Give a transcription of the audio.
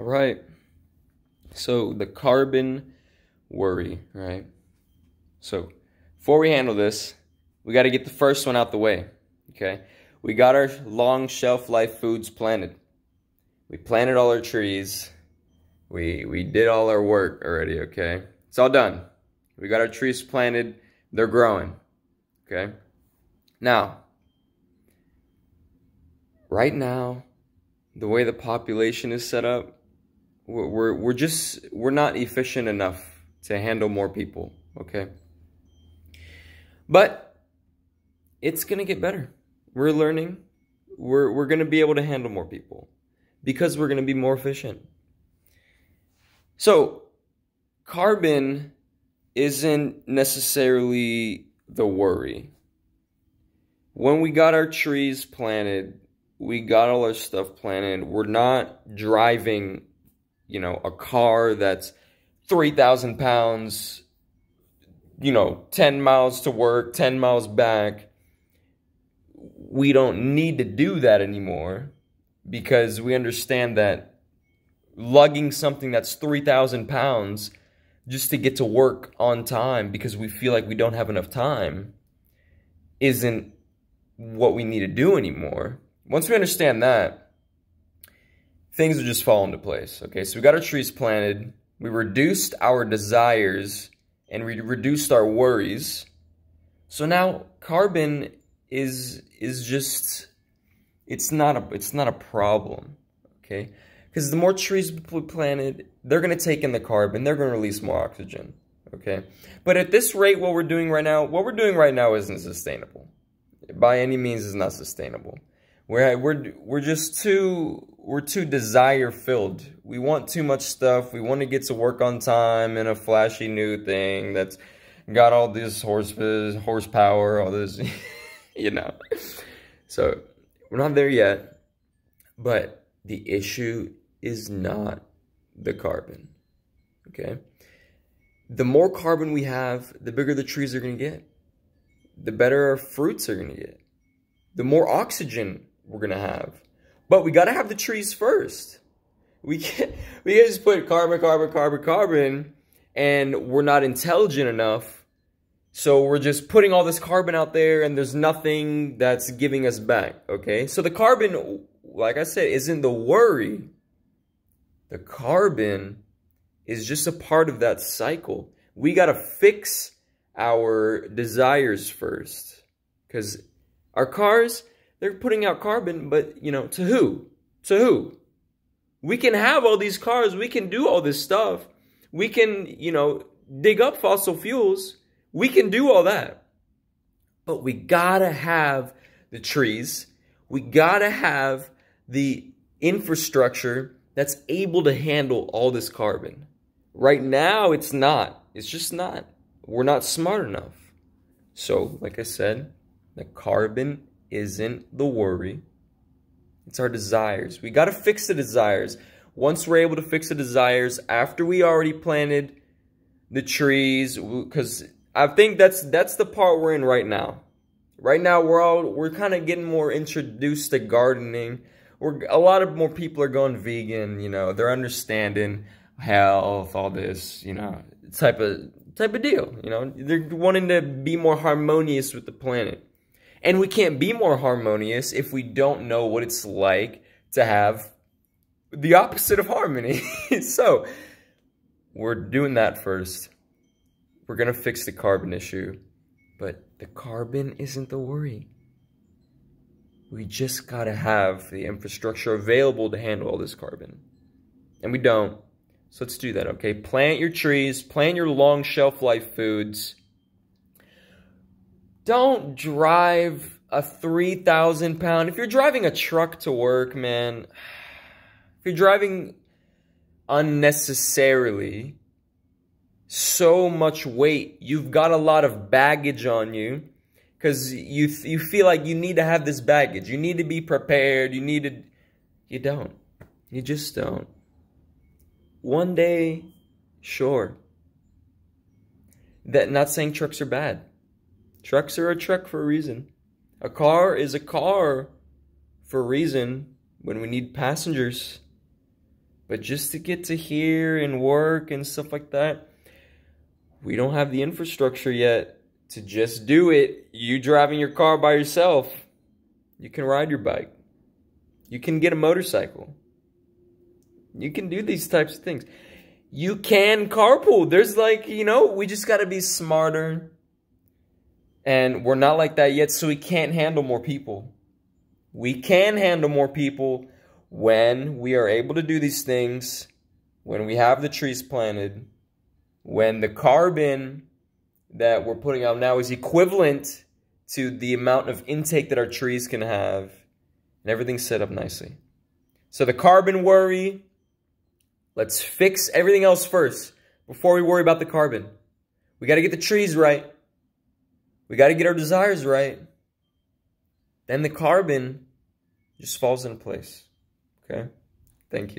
All right. So the carbon worry, right? So before we handle this, we got to get the first one out the way, okay? We got our long shelf life foods planted. We planted all our trees. We did all our work already, okay? It's all done. We got our trees planted. They're growing, okay? Now, right now, the way the population is set up, we're not efficient enough to handle more people, okay? But it's gonna get better. We're learning. We're gonna be able to handle more people because we're gonna be more efficient. So carbon isn't necessarily the worry. When we got our trees planted, we got all our stuff planted. We're not driving, a car that's 3,000 pounds, 10 miles to work, 10 miles back. We don't need to do that anymore because we understand that lugging something that's 3,000 pounds just to get to work on time because we feel like we don't have enough time isn't what we need to do anymore. Once we understand that, things will just fall into place. Okay, so we got our trees planted, we reduced our desires, and we reduced our worries. So now carbon is just, it's not a problem, okay? Because the more trees we planted, they're going to take in the carbon, they're going to release more oxygen, okay? But at this rate, what we're doing right now isn't sustainable. By any means, is not sustainable. We're just too desire filled. We want too much stuff. We want to get to work on time in a flashy new thing that's got all this horsepower, all this, So we're not there yet, but the issue is not the carbon, okay? The more carbon we have, the bigger the trees are going to get. The better our fruits are going to get. The more oxygen we're going to have. But we got to have the trees first. We can't just put carbon, and we're not intelligent enough. So we're just putting all this carbon out there and there's nothing that's giving us back, okay? So the carbon, like I said, isn't the worry. The carbon is just a part of that cycle. We got to fix our desires first. Because our cars, they're putting out carbon, but, to who? To who? We can have all these cars. We can do all this stuff. We can, dig up fossil fuels. We can do all that. But we gotta have the trees. We gotta have the infrastructure that's able to handle all this carbon. Right now, it's not. It's just not. We're not smart enough. So, like I said, the carbon isn't the worry. It's our desires. We gotta fix the desires. Once we're able to fix the desires, after we already planted the trees, because I think that's the part we're in right now. Right now, we're kind of getting more introduced to gardening. A lot of more people are going vegan. They're understanding health, all this, type of deal. They're wanting to be more harmonious with the planet, and we can't be more harmonious if we don't know what it's like to have the opposite of harmony. So we're doing that first. We're going to fix the carbon issue, but the carbon isn't the worry. We just got to have the infrastructure available to handle all this carbon. And we don't. So let's do that, okay? Plant your trees, plant your long shelf life foods. Don't drive a 3,000 pound, if you're driving a truck to work, man, if you're driving unnecessarily, so much weight, you've got a lot of baggage on you because you feel like you need to have this baggage. You need to be prepared. You don't. You just don't. One day, sure. Not saying trucks are bad. Trucks are a truck for a reason. A car is a car for a reason when we need passengers. But just to get to here and work and stuff like that, we don't have the infrastructure yet to just do it. You driving your car by yourself, you can ride your bike. You can get a motorcycle. You can do these types of things. You can carpool. There's like, you know, we just got to be smarter. And we're not like that yet, so we can't handle more people. We can handle more people when we are able to do these things, when we have the trees planted, when the carbon that we're putting out now is equivalent to the amount of intake that our trees can have, and everything's set up nicely. So the carbon worry, let's fix everything else first before we worry about the carbon. We got to get the trees right. We got to get our desires right. Then the carbon just falls into place. Okay? Thank you.